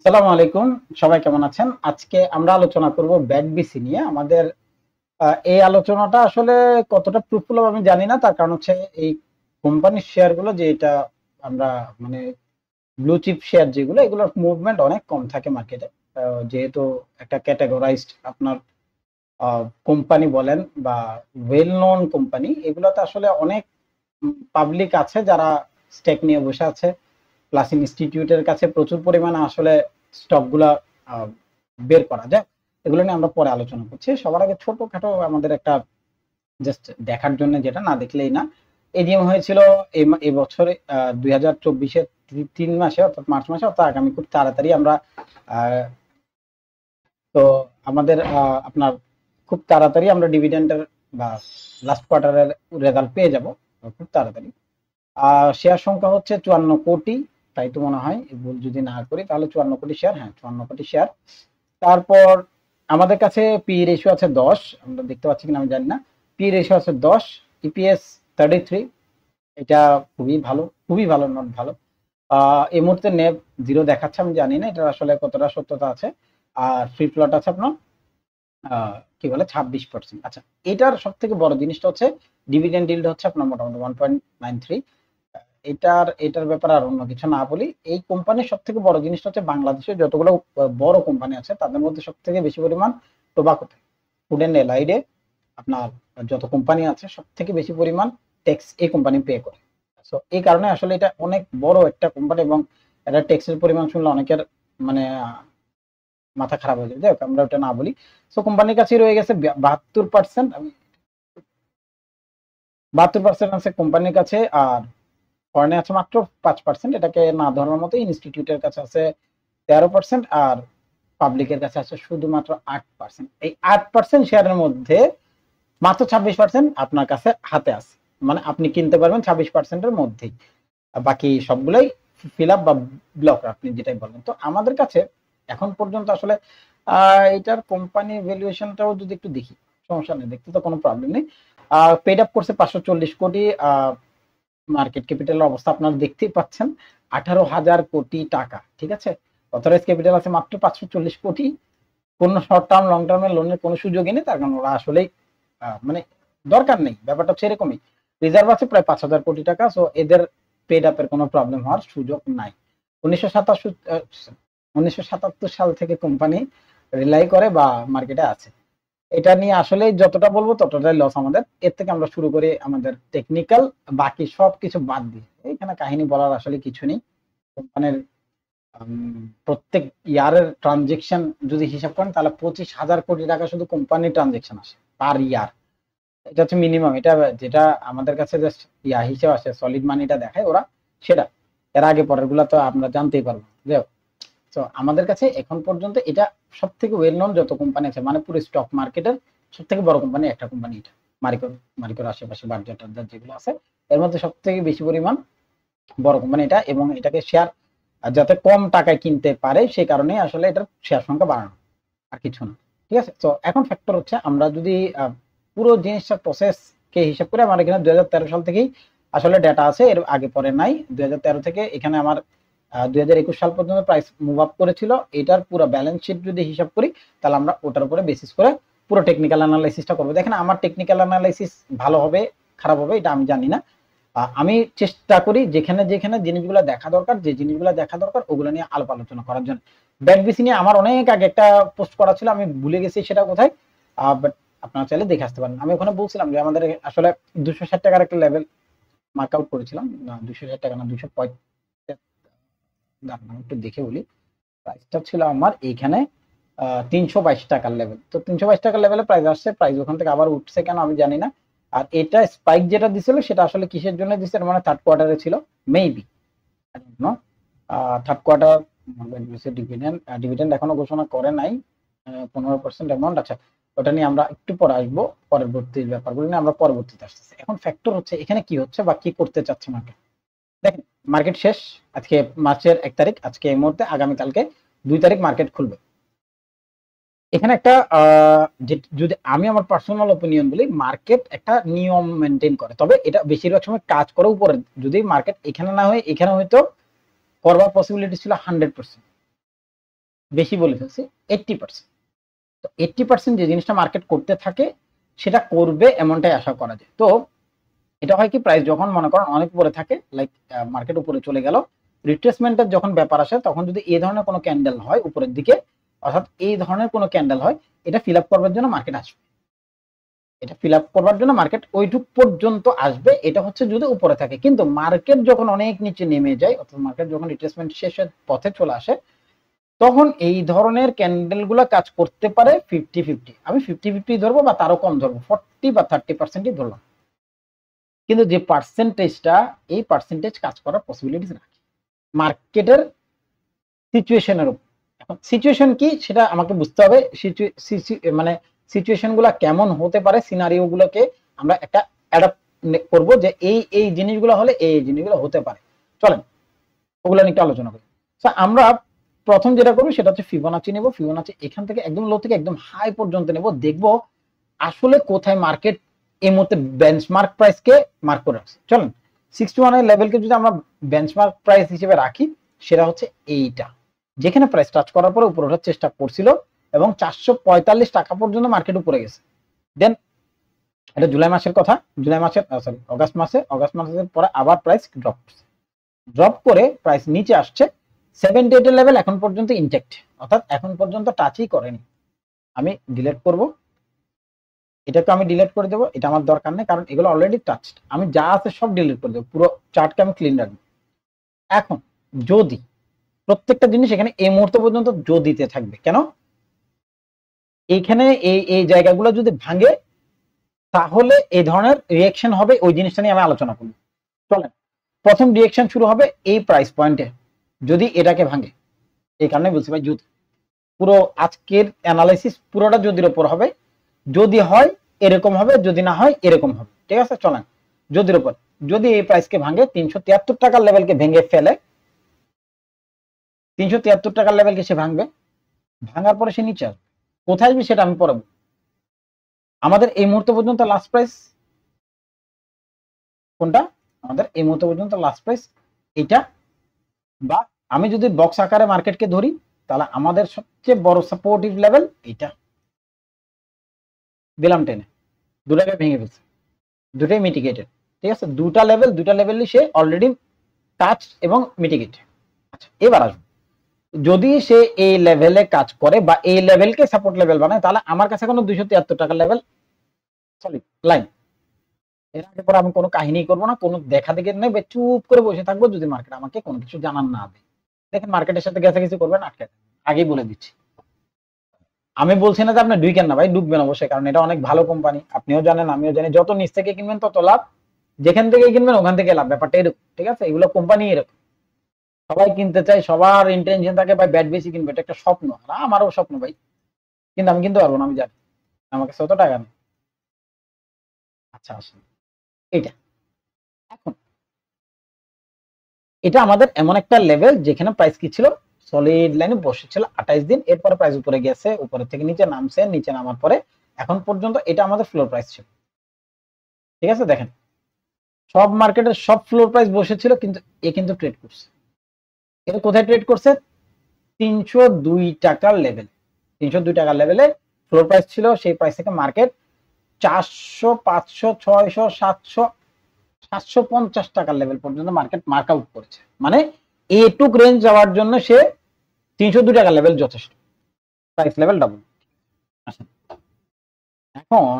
আসসালামু আলাইকুম। সবাই কেমন আছেন? আজকে আমরা আলোচনা করব ব্যাটবিসি নিয়ে। আমাদের এই আলোচনাটা আসলে কতটা ফ্রুটফুল হবে আমি জানি না। তার কারণ হচ্ছে এই কোম্পানির শেয়ারগুলো যে এটা আমরা মানে ব্লু চিপ শেয়ার যেগুলো এগুলোর মুভমেন্ট অনেক কম থাকে মার্কেটে। যেহেতু একটা ক্যাটেগরাইজড আপনার কোম্পানি বলেন বা ওয়েল নোন কোম্পানি এগুলোতে আসলে অনেক পাবলিক আছে যারা স্টেক নিয়ে বসে আছে। প্লাস ইনস্টিটিউটের কাছে প্রচুর পরিমাণে আসলে স্টকগুলা আহ, বের করা যায়। এগুলো নিয়ে আমরা পরে আলোচনা করছি। সবার আগে ছোটখাটো আমাদের একটা জাস্ট দেখার জন্য, যেটা না দেখলেই না। এজিএম হয়েছিল এই বছরে 2024-এর 3 মাসে, অর্থাৎ মার্চ মাসে, অর্থাৎ আগামী খুব তাড়াতাড়ি আমরা আহ, তো আমাদের আপনার খুব তাড়াতাড়ি আমরা ডিভিডেন্ডের বা লাস্ট কোয়ার্টারের রেজাল্ট পেয়ে যাব খুব তাড়াতাড়ি। শেয়ার সংখ্যা হচ্ছে 54 কোটি, তাই তো মনে হয়, ভুল যদি না করি তাহলে 54 কোটি শেয়ার। হ্যাঁ, 54 কোটি শেয়ার। তারপর আমাদের কাছে পি রেশিও আছে 10, আমরা দেখতে পাচ্ছি কিনা আমি জানি না। পি রেশিও আছে 10, ইপিএস 33। এটা খুবই ভালো, খুবই ভালো, নট ভালো। এই মুহূর্তে নেব 0 দেখাচ্ছে, আমি জানি না এটা আসলে কতটা সত্যতা আছে। আর ফ্রি ফ্লোট আছে আপনার কি বলে 26%। আচ্ছা, এটার সব থেকে বড় জিনিসটা হচ্ছে ডিভিডেন্ড ইল্ড হচ্ছে আপনার মোটামুটি 1.93। এটার ব্যাপারে আর অন্য কিছু না বলি, এই কোম্পানির সব থেকে বড় জিনিসটা হচ্ছে বাংলাদেশে যতগুলো বড় কোম্পানি আছে তাদের মধ্যে সব থেকে বেশি পরিমাণ টোবাকোতে, ফুড অ্যান্ড এলাইডে আপনার যত কোম্পানি আছে সব থেকে বেশি পরিমাণ ট্যাক্স এই কোম্পানি পে করে। সো এই কারণে আসলে এটা অনেক বড় একটা কোম্পানি, এবং এটা ট্যাক্সের পরিমাণ শুনলে অনেকের মানে মাথা খারাপ হয়ে যাবে। যাই হোক, আমরা ওটা না বলি। সো কোম্পানির কাছে রয়ে গেছে 72%। আমি 72% আছে কোম্পানির কাছে, আর ফরেনে আছে মাত্র 5%। এটাকে না ধরার মতো। ইনস্টিটিউটের কাছে আছে 13%, আর পাবলিকের কাছে আছে শুধুমাত্র 8%। এই 8% শেয়ারের মধ্যে মাত্র 26% আপনার কাছে হাতে আছে, মানে আপনি কিনতে পারবেন 26%-এর মধ্যেই। বাকি সবগুলোই ফিল আপ বা ব্লক, আপনি যেটাই বলেন। তো আমাদের কাছে এখন পর্যন্ত আসলে এটার কোম্পানি ভ্যালুয়েশনটাও যদি একটু দেখি, সমস্যা নেই, দেখতে তো কোনো প্রবলেম নেই। পেড আপ করছে 540 কোটি। মার্কেট ক্যাপিটালের অবস্থা আপনারা দেখতেই পাচ্ছেন, 18,000 কোটি টাকা। ঠিক আছে, অথরাইজ ক্যাপিটাল আছে মাত্র 540 কোটি। কোনো শর্ট টার্ম লং টার্মের লোনের কোনো সুযোগই নেই, তার কারণ ওরা আসলেই মানে দরকার নেই, ব্যাপারটা হচ্ছে এরকমই। রিজার্ভ আছে প্রায় 5,000 কোটি টাকা। সো এদের পেড আপের কোনো প্রবলেম হওয়ার সুযোগ নাই। 1977 সাল থেকে কোম্পানি রিলাই করে বা মার্কেটে আছে। এটা নিয়ে আসলে যতটা বলবো ততটাই লস আমাদের। এর থেকে আমরা শুরু করি আমাদের টেকনিক্যাল, বাকি সবকিছু বাদ দিয়ে। এখানে কাহিনী বলার আসলে কিছু নেই। কোম্পানির প্রত্যেক ইয়ারের ট্রানজেকশন যদি হিসাব করেন তাহলে 25,000 কোটি টাকা শুধু কোম্পানির ট্রানজেকশন আসে পার ইয়ার। এটা হচ্ছে মিনিমাম। এটা যেটা আমাদের কাছে জাস্ট হিসেবে আসে, সলিড মানিটা দেখায় ওরা, সেটা। এর আগে পরের গুলা তো আমরা জানতেই পারবো। যাই হোক, তো আমাদের কাছে এখন পর্যন্ত এটা সব থেকে ওয়েল নন যত কোম্পানি আছে, মানে পুরো স্টক মার্কেটের সব থেকে বড় কোম্পানি একটা কোম্পানি এটা। মারিকোর মারিকোর আশেপাশে বার্জার টার্জার যেগুলো আছে এর মধ্যে সব থেকে বেশি পরিমাণ বড় কোম্পানি এটা, এবং এটাকে শেয়ার যাতে কম টাকায় কিনতে পারে সেই কারণে আসলে এটার শেয়ার সংখ্যা বাড়ানো, আর কিছু না। ঠিক আছে, তো এখন ফ্যাক্টর হচ্ছে আমরা যদি পুরো জিনিসটার প্রসেস কে হিসাব করে, আমার এখানে 2013 সাল থেকেই আসলে ডেটা আছে, এর আগে পরে নাই। 2013 থেকে এখানে আমার 2021 সাল পর্যন্ত প্রাইস মুভ আপ করেছিল। এটার পুরো ব্যালেন্স শিট যদি হিসাব করি তাহলে আমরা ওটার উপরে বেসিস করে পুরো টেকনিক্যাল অ্যানালাইসিসটা করবো। দেখেন, আমার টেকনিক্যাল অ্যানালাইসিস ভালো হবে খারাপ হবে এটা আমি জানি না। আমি চেষ্টা করি যেখানে যেখানে জিনিসগুলো দেখা দরকার, যে জিনিসগুলো দেখা দরকার ওগুলো নিয়ে আলাপ আলোচনা করার জন্য। ব্যাটবিসি নিয়ে আমার অনেক আগে একটা পোস্ট করা ছিল, আমি ভুলে গেছি সেটা কোথায়। বাট আপনারা চাইলে দেখে আসতে পারেন। আমি ওখানে বলছিলাম যে আমাদের আসলে 260 টাকার একটা লেভেল মার্ক আউট করেছিলাম, না 260 টাকা না 235, দাঁড়ান একটু দেখে বলি। প্রাইসটা ছিল আমার এইখানে 322 টাকার লেভেল। তো 322 টাকার লেভেলে প্রাইস আসছে, প্রাইস ওখান থেকে আবার উঠছে কেন আমি জানি না। আর এটা স্পাইক যেটা দিছিল সেটা আসলে কিসের জন্য দিচ্ছে, মানে থার্ড কোয়ার্টারে ছিল maybe, third quarter. Dividend dividend এখনো ঘোষণা করে নাই, 15% অ্যামাউন্ট। আচ্ছা, ওটা নিয়ে আমরা একটু পরে আসবো, পরবর্তী ব্যাপারগুলো নিয়ে আমরা পরবর্তীতে আসতেছি। এখন ফ্যাক্টর হচ্ছে এখানে কি হচ্ছে বা কি করতে চাচ্ছে মার্কেট। দেখেন, মার্কেট শেষ, আজকে মার্চের 1 তারিখ, আজকে এই মুহূর্তে, আগামীকালকে 2 তারিখ মার্কেট খুলবে। এখানে একটা যদি আমি আমার পার্সোনাল ওপিনিয়ন বলি, মার্কেট একটা নিয়ম মেনটেন করে, তবে এটা বেশিরভাগ সময় কাজ করে উপরে। যদি মার্কেট এখানে না হয়ে এখানে হয়তো করবার পসিবিলিটি ছিল 100%। বেশি বলে ফেলছি, 80%। তো 80% যে জিনিসটা মার্কেট করতে থাকে সেটা করবে এমনটাই আশা করা যায়। তো এটা হয় কি, প্রাইস যখন মনে করেন অনেক উপরে থাকে, লাইক মার্কেট উপরে চলে গেল, রিট্রেসমেন্টের যখন ব্যাপার আসে তখন যদি এই ধরনের কোনো ক্যান্ডেল হয় উপরের দিকে, অর্থাৎ এই ধরনের কোনো ক্যান্ডেল হয়, এটা ফিল আপ করবার জন্য মার্কেট আসবে, এটা ফিল আপ করবার জন্য মার্কেট ওইটুক পর্যন্ত আসবে। এটা হচ্ছে যদি উপরে থাকে। কিন্তু মার্কেট যখন অনেক নিচে নেমে যায়, অর্থাৎ মার্কেট যখন রিট্রেসমেন্ট শেষের পথে চলে আসে, তখন এই ধরনের ক্যান্ডেল গুলা কাজ করতে পারে 50-50। আমি 50-50 ধরবো বা তারও কম ধরবো, 40 বা 30%ই ধরলাম। কিন্তু যে পার্সেন্টেজটা, এই পার্সেন্টেজ কাজ করার পসিবিলিটিস রাখে মার্কেটের সিচুয়েশনের উপর। এখন সিচুয়েশন কি সেটা আমাকে বুঝতে হবে, মানে সিচুয়েশন গুলা কেমন হতে পারে, সিনারিও গুলোকে আমরা একটা অ্যাডাপ্ট করব যে এই এই জিনিসগুলো হলে এই জিনিসগুলো হতে পারে। চলেন ওগুলো নিয়ে একটু আলোচনা করি। আমরা প্রথম যেটা করবো সেটা হচ্ছে ফিবোনাচি নেব। ফিবোনাচি এখান থেকে একদম লো থেকে একদম হাই পর্যন্ত নেব, দেখবো আসলে কোথায় মার্কেট এই মুহূর্তে বেঞ্চমার্ক প্রাইসকে মার্ক করে রাখছে। চলেন 61 এর লেভেলকে যদি আমরা বেঞ্চমার্ক প্রাইস হিসেবে রাখি, সেটা হচ্ছে এইটা, যেখানে প্রাইস টাচ করার পরে উপরে ওঠার চেষ্টা করছিল এবং 445 টাকা পর্যন্ত মার্কেট উপরে গেছে। দেন এটা জুলাই মাসের কথা, জুলাই মাসের সরি অগাস্ট মাসের পরে আবার প্রাইস ড্রপ করে প্রাইস নিচে আসছে। 78 এর লেভেল এখন পর্যন্ত ইনটেক্ট, অর্থাৎ এখন পর্যন্ত টাচই করেনি। আমি ডিলিট করব, এটাকে আমি ডিলিট করে দেবো, এটা আমার দরকার নেই, কারণ এগুলো অলরেডি টাচড। আমি যা আছে সব ডিলিট করে দেবো, পুরো চার্টকে আমি ক্লিন রাখবো। এখন যদি প্রত্যেকটা জিনিস এখানে এই মুহূর্ত পর্যন্ত যদিতে থাকবে, কেন এইখানে এই এই জায়গাগুলো যদি ভাঙে তাহলে এই ধরনের রিয়াকশন হবে, ওই জিনিসটা নিয়ে আমি আলোচনা করব। চলেন, প্রথম রিয়াকশন শুরু হবে এই প্রাইস পয়েন্টে, যদি এটাকে ভাঙে। এই কারণে বলছি ভাই যদি, পুরো আজকের অ্যানালাইসিস পুরোটা যদির উপর হবে। যদি হয় এরকম হবে, যদি না হয় এরকম হবে, ঠিক আছে? চলেন যদির উপর, যদি এই প্রাইসকে ভাঙে 373 টাকার লেভেলকে ভেঙে ফেলে, 373 টাকার লেভেলকে সে ভাঙবে, ভাঙার পরে সে নিচে আসবে। কোথায় আসবে সেটা আমি পরে বলবো। আমাদের এই মুহূর্ত পর্যন্ত লাস্ট প্রাইস কোনটা? আমাদের এই মুহূর্ত পর্যন্ত লাস্ট প্রাইস এটা, বা আমি যদি বক্স আকারে মার্কেটকে ধরি তাহলে আমাদের সবচেয়ে বড় সাপোর্টিভ লেভেল এটা দিলাম টেনে, দুটাকে ভেঙে ফেলছে, দুটাই মিটিগেটেড, ঠিক আছে? দুটা লেভেলই সে অলরেডি টাচ এবং মিটিগেট। আচ্ছা, এবার আসবো, যদি সে এই লেভেলে কাজ করে বা এই লেভেলকে সাপোর্ট লেভেল বানায়, তাহলে আমার কাছে কোনো 273 টাকার লেভেল সরি লাইন, এর আগে পরে আমি কোনো কাহিনী করবো না, কোনো দেখা দেখে নেই, চুপ করে বসে থাকবো যদি মার্কেট আমাকে কোনো কিছু জানান না দেয়। দেখেন মার্কেটের সাথে গেছে করবেন, আটকে আগেই বলে দিচ্ছি। আমি বলছি না যে আপনি ঢুকেন না ভাই, ঢুকবেন অবশ্যই, কারণ এটা অনেক ভালো কোম্পানি, আপনিও জানেন আমিও জানি, যত নিচ থেকে কিনবেন তত লাভ, যেখান থেকে কিনবেন ওখান থেকে লাভ, ব্যাপারটা এরকম, ঠিক আছে? এগুলো কোম্পানি এরকম, সবাই কিনতে চায়, সবার ইন্টেনশন থাকে ভাই ব্যাট বেশি কিনবে, এটা একটা স্বপ্ন, আমারও স্বপ্ন ভাই, কিন্তু আমি কিনতে পারবো না, আমি জানি আমার কাছে অত টাকা নেই। আচ্ছা আসেন, এটা এখন এটা আমাদের এমন একটা লেভেল যেখানে প্রাইস কি ছিল, সলিড লাইনে বসেছিল 28 দিন, এরপরে প্রাইস উপরে গেছে, উপরে থেকে নিচে নামছে, নিচে নামার পরে এখন পর্যন্ত এটা আমাদের ফ্লোর প্রাইস ছিল, ঠিক আছে? দেখেন সব মার্কেটের সব ফ্লোর প্রাইস বসেছিল, কিন্তু এ কিন্তু ট্রেড করছে। এটা কোথায় ট্রেড করছে? 302 টাকার লেভেল, 302 টাকার লেভেলে ফ্লোর প্রাইস ছিল। সেই প্রাইস থেকে মার্কেট 400, 500, 600, 700, 750 টাকার লেভেল পর্যন্ত মার্কেট মার্ক আউট করেছে। মানে এটুক রেঞ্জ যাওয়ার জন্য সে 302 টাকার লেভেল যথেষ্ট, প্রাইস লেভেল ডাবল। এখন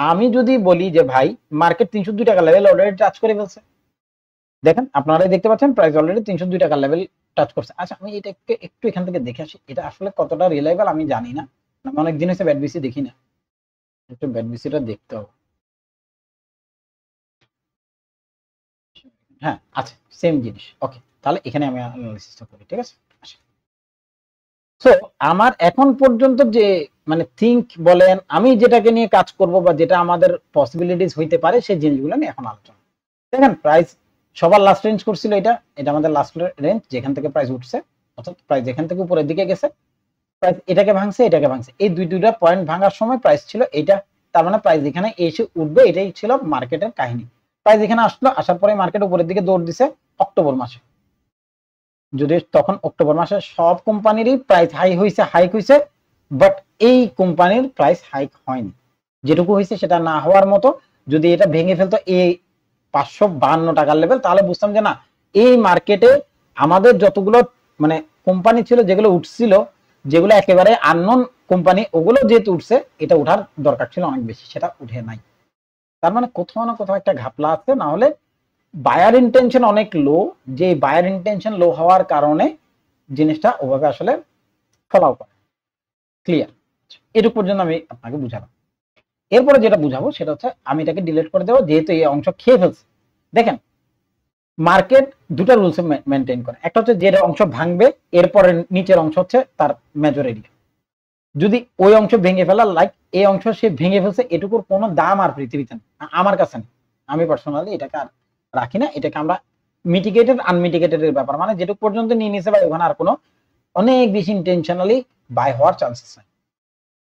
আমি যদি বলি যে ভাই মার্কেট 302 টাকা লেভেল অলরেডি টাচ করে ফেলছে, দেখেন আপনারাই দেখতে পাচ্ছেন প্রাইস অলরেডি 302 টাকা লেভেল টাচ করছে। আচ্ছা আমি এটাকে একটু এখান থেকে দেখে আসি, এটা আসলে কতটা রিলায়েবল আমি জানি না, আমি অনেক দিন হয়েছে ব্যাট বিসি দেখি না, একটু ব্যাট বিসিটা দেখতে হবে। হ্যাঁ আচ্ছা, সেম জিনিস, ওকে, তাহলে এখানে আমি অ্যানালিসিসটা করি, ঠিক আছে? সো আমার এখন পর্যন্ত যে মানে থিঙ্ক বলেন, আমি যেটাকে নিয়ে কাজ করব বা যেটা আমাদের পসিবিলিটিস হইতে পারে সেই জিনিসগুলো নিয়ে এখন আলোচনা। দেখেন প্রাইস সবার লাস্ট রেঞ্জ করছিল, এটা এটা আমাদের লাস্ট রেঞ্জ যেখান থেকে প্রাইস উঠছে, অর্থাৎ প্রাইস যেখান থেকে উপরের দিকে গেছে, প্রাইস এটাকে ভাঙছে, এটাকে ভাঙছে, এই দুইটা পয়েন্ট ভাঙার সময় প্রাইস ছিল এটা, তার মানে প্রাইস এখানে এসে উঠবে, এটাই ছিল মার্কেটের কাহিনী। প্রাইস এখানে আসলো, আসার পরে মার্কেট উপরের দিকে দৌড় দিছে অক্টোবর মাসে, যদি তখন অক্টোবর মাসে সব কোম্পানিরই প্রাইস হাইক হয়েছে, বাট এই কোম্পানির প্রাইস হাইক হয়নি। যেটুকু হয়েছে সেটা না হওয়ার মতো। যদি এটা ভেঙে ফেলতো এই 552 টাকার লেভেল, তাহলে বুঝতাম যে না, এই মার্কেটে আমাদের যতগুলো মানে কোম্পানি ছিল যেগুলো উঠছিল, যেগুলো একেবারে আননোন কোম্পানি, ওগুলো যেহেতু উঠছে, এটা উঠার দরকার ছিল অনেক বেশি, সেটা উঠে নাই। তার মানে কোথাও না কোথাও একটা ঘাপলা আছে, না হলে বায়ার ইন্টেনশন অনেক লো, যে বায়ার ইন্টেনশন লো হওয়ার কারণে জিনিসটা ওভাবে আসলে ফলাও করে। ক্লিয়ার? এটুকু পর্যন্ত আমি আপনাকে বুঝালাম। এরপরে যেটা বুঝাবো সেটা হচ্ছে আমি এটাকে ডিলিট করে দেবো, যেহেতু এই অংশ খেয়ে ফেলছে। দেখেন, মার্কেট দুটা রুলস মেনটেন করে। একটা হচ্ছে যে অংশ ভাঙবে, এরপরে নিচের অংশ হচ্ছে তার মেজর এরিয়া। যদি ওই অংশ ভেঙে ফেলা, লাইক এই অংশ সে ভেঙে ফেলছে, এটুকুর কোনো দাম আর পৃথিবীতে নেই, আমার কাছে নেই। আমি পার্সোনালি এটাকে আর রাখি না। এটাকে আমরা মিটিগেটেড আনমিটিগেটেড এর ব্যাপার, মানে যেটুকু পর্যন্ত নিয়ে নিছে বা ওখানে আর কোনো অনেক বেশি ইন্টেনশনালি বাই হওয়ার চান্সেস নাই।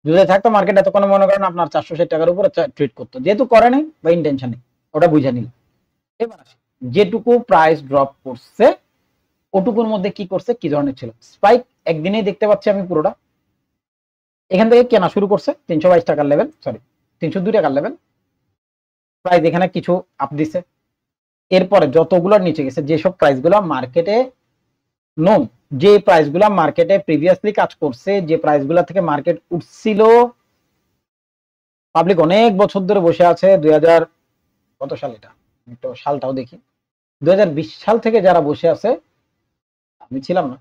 যদি থাকতো মার্কেট এতক্ষণ মনে করেন আপনার 460 টাকার উপরে ট্রেড করতো, যেহেতু করে নাই বা ইন্টেনশন নেই, ওটা বুঝে নিল। এবার আসি, যেটুকু প্রাইস ড্রপ করছে ওটুকুর মধ্যে কি করছে, কি ধরনের ছিল স্পাইক, একদিনেই দেখতে পাচ্ছি আমি পুরোটা। এখান থেকে কেনা শুরু করছে 322 টাকার লেভেল, সরি 302 টাকার লেভেল, প্রাইস এখানে কিছু আপ দিছে। এরপরে যতগুলো নিচে গেছে, যেসব প্রাইস গুলো মার্কেটে নোন, যে প্রাইস গুলা মার্কেটে প্রিভিয়াসলি কাজ করছে, যে প্রাইস গুলা থেকে মার্কেট উঠছিল, পাবলিক অনেক বছর ধরে বসে আছে। 2000 কত সাল, এটা একটু সালটাও দেখি, 2020 সাল থেকে যারা বসে আছে, আমি ছিলাম না,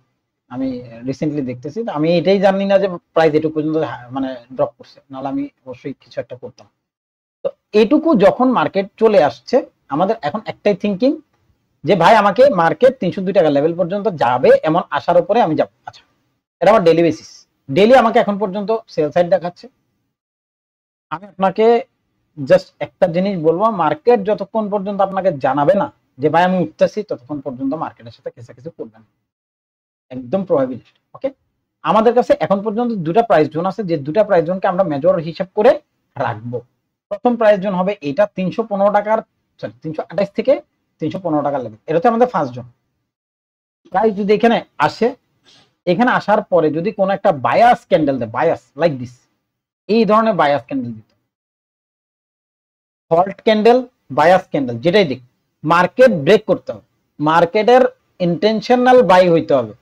আমি রিসেন্টলি দেখতেছি, আমি এটাই জানি না যে প্রাইস এটুকু পর্যন্ত মানে ড্রপ করছে, নাহলে আমি অবশ্যই কিছু একটা করতাম। তো এইটুকু যখন মার্কেট চলে আসছে, আমাদের এখন একটাই থিঙ্কিং যে ভাই আমাকে মার্কেট 302 টাকা লেভেল পর্যন্ত যাবে এমন আশার উপরে আমি যাব। আচ্ছা, এটা আমার ডেইলি বেসিস, ডেইলি আমাকে এখন পর্যন্ত সেল সাইড দেখাচ্ছে। আমি আপনাকে জাস্ট একটা জিনিস বলবো, মার্কেট যতক্ষণ পর্যন্ত আপনাকে জানাবে না যে ভাই আমি উঠতেছি, ততক্ষণ পর্যন্ত মার্কেটের সাথে কিছু করবেন, একদম প্রোহিবিটেড। ওকে, আমাদের কাছে এখন পর্যন্ত দুটা প্রাইস জোন আছে, যে দুটা প্রাইস জোনকে আমরা মেজর হিসাব করে রাখবো। প্রথম প্রাইস জোন হবে এটা 315 টাকার, সরি 328 থেকে 315 টাকার লেভেল, এটা হচ্ছে আমাদের ফার্স্ট জোন। প্রাইস যদি এখানে আসে, এখানে আসার পরে যদি কোনো একটা বায়াস ক্যান্ডেল দেয়, বায়াস লাইক দিস, এই ধরনের বায়াস ক্যান্ডেল দিত, ফল্ট ক্যান্ডেল, বায়াস ক্যান্ডেল, যেটাই দিক, মার্কেট ব্রেক করতে হবে, মার্কেটের ইন্টেনশনাল বাই হইতে হবে।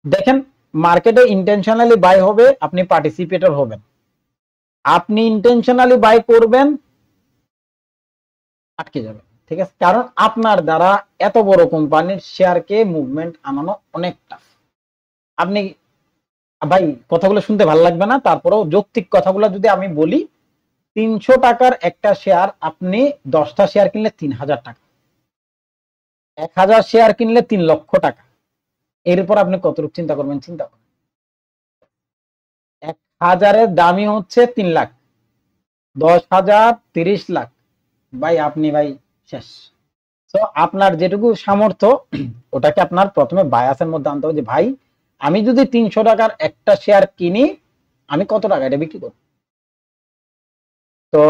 দেখেন, মার্কেটে ইন্টেনশনালি বাই হবে, আপনি পার্টিসিপেটর হবেন, আপনি ইন্টেনশনালি বাই করবেন, আটকে যাবে। ঠিক আছে, কারণ আপনার দ্বারা এত বড় কোম্পানির শেয়ারকে মুভমেন্ট আনানো অনেক টাফ। আপনি ভাই কথাগুলো শুনতে ভালো লাগবে না, তারপরেও যৌক্তিক কথাগুলো যদি আমি বলি, 300 টাকার একটা শেয়ার, আপনি 10টা শেয়ার কিনলে 3000 টাকা, 1000 শেয়ার কিনলে 3 লক্ষ টাকা। এরপর আপনি কতটুকু চিন্তা করবেন, চিন্তা করেন। 1000-এর দামই হচ্ছে 3 লাখ, 10,000 30 লাখ, ভাই আপনি ভাই শেষ। তো আপনার যেটুকু সামর্থ্য, ওটাকে আপনার প্রথমে বায়াসের মধ্যে আনতে হবে, যে ভাই আমি যদি 300 টাকার একটা শেয়ার কিনি, আমি কত টাকা এটা বিক্রি করব। তো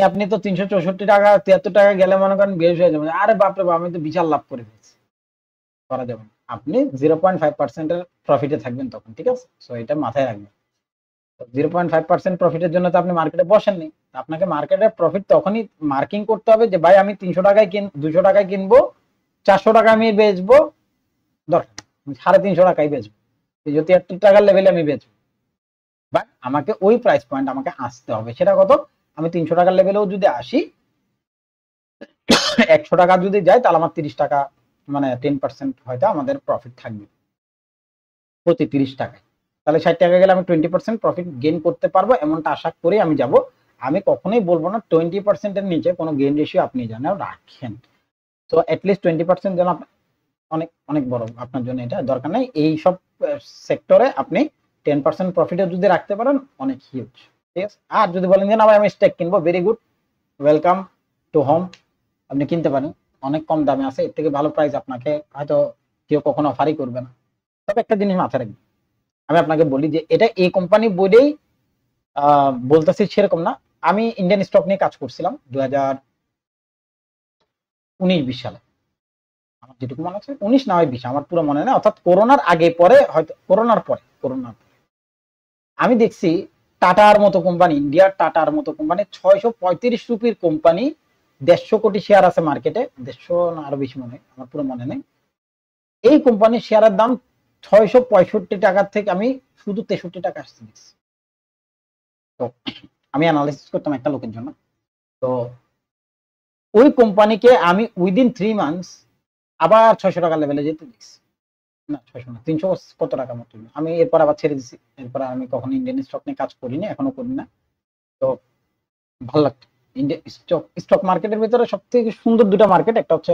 আপনি তো 364 টাকা 73 টাকা গেলে মনে করেন বেশ হয়ে যাবে, আরে বাপরে বাপ, আমি তো বিশাল লাভ করে ফেলছি, করা যাবে না। আপনি 0.5% এর প্রফিটে থাকবেন তখন, ঠিক আছে? সো এটা মাথায় রাখবেন। 0.5% প্রফিটের জন্য তো আপনি মার্কেটে বসেননি, আপনাকে মার্কেটের প্রফিট তখনই মার্কিং করতে হবে, যে ভাই আমি 300 টাকায় 200 টাকায় কিনবো, 400 টাকা আমি বেচবো, দরকার 350 টাকায় বেচবো, 73 টাকার লেভেলে আমি বেচবো, বাট আমাকে ওই প্রাইস পয়েন্ট আমাকে আসতে হবে। সেটা কত? আমি 300 টাকার লেভেলেও যদি আসি, 100 টাকা যদি যায়, তাহলে আমার 30 টাকা, মানে 10% হয়তো আমাদের প্রফিট থাকবে প্রতি 30 টাকায়। তাহলে 60 টাকা গেলে আমি 20% প্রফিট গেইন করতে পারবো, এমনটা আশা করে আমি যাব। আমি কখনোই বলবো না 20% এর নিচে কোনো গেইন রেশিও আপনি যেন রাখেন। তো অ্যাটলিস্ট 20% যেন অনেক অনেক বড় আপনার জন্য, এটা দরকার নেই। এই সব সেক্টরে আপনি 10% প্রফিটে যদি রাখতে পারেন, অনেক হিউজ। ঠিক আছে, আর যদি বলেন যে না ভাই আমি স্টেক কিনবো, very good, welcome to home, আপনি কিনতে পারেন, অনেক কম দামে আছে, এর থেকে ভালো প্রাইস আপনাকে হয়তো কেউ কখনো অফারই করবে না। তবে একটা জিনিস মাথায় রাখবেন, আমি আপনাকে বলি যে এটা এই কোম্পানি বলেই বলতেছি সেরকম না। আমি ইন্ডিয়ান স্টক নিয়ে কাজ করছিলাম 2019-20 সালে। আমার যেটুকু মনে আছে 19 না হয় 20, আমার পুরো মনে নেই, অর্থাৎ করোনার আগে পরে, হয়তো করোনার পরে আমি দেখছি টাটার মতো কোম্পানি, ইন্ডিয়ার টাটার মতো কোম্পানি 635 রুপির কোম্পানি, 150 কোটি শেয়ার আছে মার্কেটে, 150 না আরো বেশি মনে হয়, আমার পুরো মনে নেই। এই কোম্পানির শেয়ারের দাম 665 টাকার থেকে আমি শুধু 63 টাকা আসছে দেখছি। তো আমি অ্যানালাইসিস করতাম একটা লোকের জন্য, তো ওই কোম্পানিকে আমি উইদিন 3 মান্থস আবার 600 টাকার লেভেলে যেতে দেখছি, না 600 না 300 কত টাকা মতো, আমি এরপর আবার ছেড়ে দিছি, এরপর আমি কখনো ইন্ডিয়ান স্টক নিয়ে কাজ করিনি, এখনো করি না। তো ভালো লাগতো ইন্ডিয়া স্টক মার্কেটের ভিতরে সব থেকে সুন্দর দুটো মার্কেট, একটা হচ্ছে,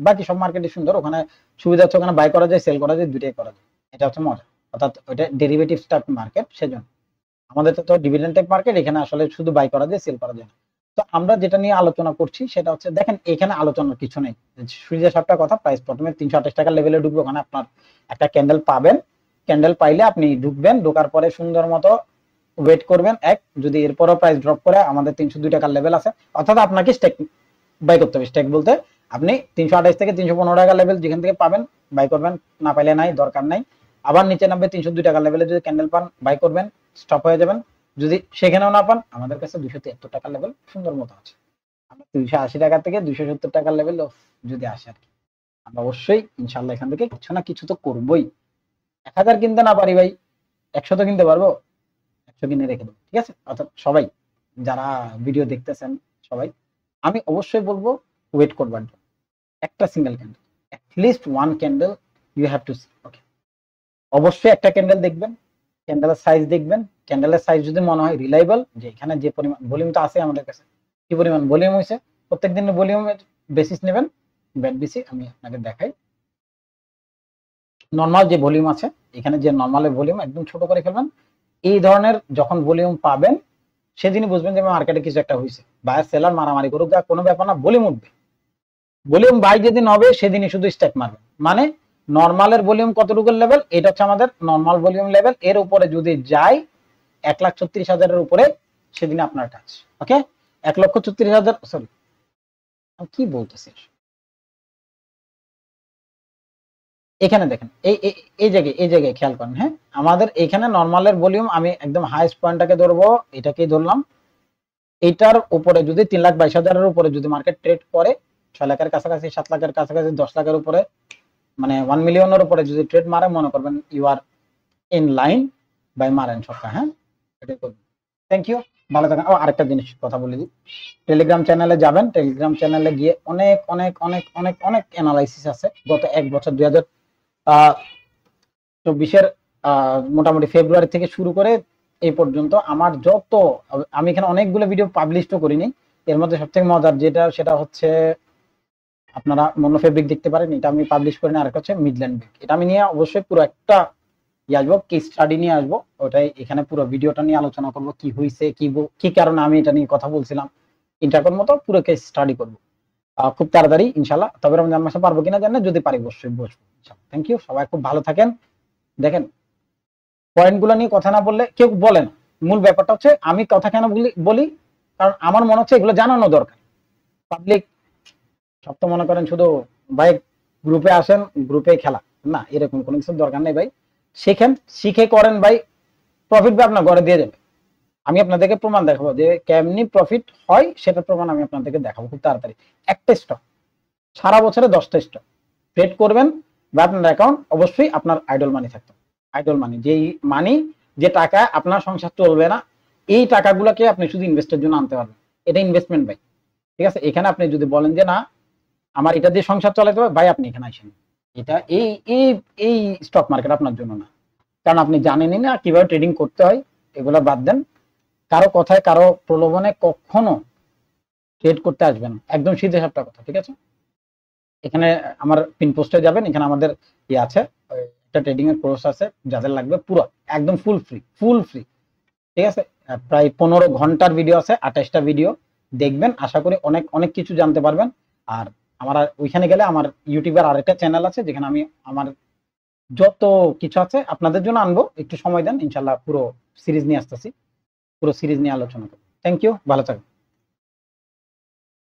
বাকি সব মার্কেটই সুন্দর, ওখানে সুবিধা হচ্ছে ওখানে বাই করা যায়, সেল করা যায়, দুটাই করা যায়, এটা হচ্ছে মজা, অর্থাৎ ওটা ডেরিভেটিভ টাইপ মার্কেট, সেজন্য। আমাদের তো ডিভিডেন্ড টাইপ মার্কেট, এখানে আসলে শুধু বাই করা যায়, সেল করা যায় না। তো আমরা যেটা নিয়ে আলোচনা করছি সেটা হচ্ছে, দেখেন এখানে আলোচনার কিছু নেই, সোজা সাপটা কথা, প্রাইস প্রথমে 328 টাকার লেভেলে ঢুকবে, ওখানে আপনার একটা ক্যান্ডেল পাবেন, ক্যান্ডেল পাইলে আপনি ঢুকবেন, ঢোকার পরে সুন্দর মতো ওয়েট করবেন, যদি এরপরও প্রাইস ড্রপ করে, আমাদের 302 টাকার লেভেল আছে, অর্থাৎ আপনাকে স্টেক বাই করতে হবে। স্টেক বলতে আপনি 328 থেকে 315 টাকা লেভেল যেখান থেকে পাবেন বাই করবেন, না পাইলে নাই, দরকার নাই। আবার নিচে নামবে 302 টাকার লেভেলে, যদি ক্যান্ডেল পান বাই করবেন, স্টপ হয়ে যাবেন। যদি সেখানেও না পান, আমাদের কাছে 273 টাকার লেভেল সুন্দর মতো আছে, আমরা 280 টাকা থেকে 270 টাকার লেভেল যদি আসে আর কি, আমরা অবশ্যই ইনশাল্লাহ এখান থেকে কিছু না কিছু তো করবোই। 1000 কিনতে না পারি ভাই, 100 তো কিনতে পারবো, 100 কিনে রেখে দেবো, ঠিক আছে? অর্থাৎ সবাই যারা ভিডিও দেখতেছেন সবাই, আমি অবশ্যই বলবো ওয়েট করবার জন্য, একটা single candle, at least one candle you have to see. Okay, অবশ্যই একটা ক্যান্ডেল দেখবেন, ক্যান্ডেলের সাইজ দেখবেন, ক্যান্ডেলের সাইজ যদি মনে হয় রিলায়েবল, যে এখানে যে পরিমাণ ভলিউম তো আছে আমাদের কাছে, কি পরিমাণ ভলিউম হয়েছে, প্রত্যেকদিন ভলিউমের বেসিস নেবেন। ব্যাট বিসি আমি আপনাকে দেখাই, নর্মাল যে ভলিউম আছে, এখানে যে নর্মালের ভলিউম একদম ছোট করে ফেলবেন, এই ধরনের যখন ভলিউম পাবেন সেদিনই বুঝবেন যে মার্কেটে কিছু একটা হয়েছে, বায়ার সেলার মারামারি করুক, কোনো ব্যাপার না, ভলিউম উঠবে, ভলিউম বাই যেদিন হবে সেদিনই শুধু স্ট্যাক মারবেন। মানে নর্মালের ভলিউম কতটুকুর লেভেল, এটা হচ্ছে আমাদের নর্মাল ভলিউম লেভেল, এর উপরে যদি যায় 1,36,000-এর উপরে, সেদিন আপনার কাজ। ওকে, 1,36,000, সরি কি বলতেছি, এখানে দেখেন এই জায়গায় খেয়াল করেন, হ্যাঁ আমাদের এখানে নর্মালের ভলিউম, আমি একদম হাইস্ট পয়েন্টটাকে ধরবো, এটাকেই ধরলাম, এইটার উপরে যদি 3,22,000-এর উপরে যদি মার্কেট ট্রেড করে, 6 লাখের কাছাকাছি, 7 লাখের কাছাকাছি, 10 লাখের উপরে, মানে 1 মিলিয়নের উপরে যদি ট্রেড মারে, মনে করবেন ইউ আর ইন লাইন বাই মারেন সরকার। হ্যাঁ, এটাই করবেন। থ্যাংক ইউ, ভালো থাকেন। ও আরেকটা জিনিস কথা বলে দিই, টেলিগ্রাম চ্যানেলে যাবেন, টেলিগ্রাম চ্যানেলে গিয়ে অনেক অনেক অনেক অনেক অনেক অ্যানালাইসিস আছে গত এক বছর, 2024-এর মোটামুটি ফেব্রুয়ারি থেকে শুরু করে এই পর্যন্ত আমার যত, আমি এখানে অনেকগুলো ভিডিও পাবলিশও করিনি, এর মধ্যে সবথেকে মজার যেটা সেটা হচ্ছে আপনারা মনো ফেব্রিক দেখতে পারেন, এটা আমি পাবলিশ করিনি, আর একটা হচ্ছে মিডল্যান্ড ব্যাংক, এটা আমি নিয়ে অবশ্যই পুরো একটা আসবো, কেস স্টাডি নিয়ে আসবো, ওটাই এখানে পুরো ভিডিওটা নিয়ে আলোচনা করবো, কি হয়েছে, কি কারণে আমি এটা নিয়ে কথা বলছিলাম, ইন্টারকোর মতো পুরো কেস স্টাডি করবো খুব তাড়াতাড়ি ইনশাল্লাহ। তবে রমজান মাসে পারবো কিনা জানেন, যদি পারি অবশ্যই বসবো। থ্যাংক ইউ, সবাই খুব ভালো থাকেন। দেখেন পয়েন্টগুলো নিয়ে কথা না বললে কেউ বলে না, মূল ব্যাপারটা হচ্ছে আমি কথা কেন বলি, কারণ আমার মনে হচ্ছে এগুলো জানানো দরকার। পাবলিক সব তো মনে করেন শুধু ভাই গ্রুপে আসেন, গ্রুপে খেলা, না, এরকম কোনো কিছু দরকার নেই ভাই, শিখেন, শিখে করেন ভাই, প্রফিট ভাই আপনার ঘরে দিয়ে যাবে। আমি আপনাদেরকে প্রমাণ দেখাবো যে কেমনি প্রফিট হয়, সেটা প্রমাণ আমি আপনাদেরকে দেখাবো খুব তাড়াতাড়ি। একটা স্টক সারা বছরে 10টা স্টক ট্রেড করবেন, বা আপনার অ্যাকাউন্ট অবশ্যই আপনার আইডল মানি থাকতে, আইডল মানি, যেই মানি, যে টাকা আপনার সংসার চলবে না, এই টাকাগুলোকে আপনি শুধু ইনভেস্টের জন্য আনতে পারবেন, এটা ইনভেস্টমেন্ট ভাই, ঠিক আছে? এখানে আপনি যদি বলেন যে না আমার এটা দিয়ে সংসার চালাতে হবে, ভাই আপনি এখানে আসেন, এটা এই এই এই স্টক মার্কেট আপনার জন্য না, কারণ আপনি জানেনই না কিভাবে ট্রেডিং করতে হয়। এগুলো বাদ দেন, কারো কথায় কারো প্রলোভনে কখনো ট্রেড করতে আসবেন, একদম সিধে সাপটা কথা, ঠিক আছে? এখানে আমার পিন পোস্টে যাবেন, এখানে আমাদের ইয়ে আছে, একটা ট্রেডিং এর কোর্স আছে, যাদের লাগবে পুরো একদম ফুল ফ্রি, ঠিক আছে? প্রায় 15 ঘন্টার ভিডিও আছে, 28টা ভিডিও দেখবেন, আশা করি অনেক অনেক কিছু জানতে পারবেন। আর আমার ওইখানে গেলে আমার ইউটিউবের আরেকটা চ্যানেল আছে, যেখানে আমি আমার যত কিছু আছে আপনাদের জন্য আনবো, একটু সময় দেন, ইনশাল্লাহ পুরো সিরিজ নিয়ে আসতেছি, পুরো সিরিজ নিয়ে আলোচনা করবো। থ্যাংক ইউ, ভালো থাকবেন।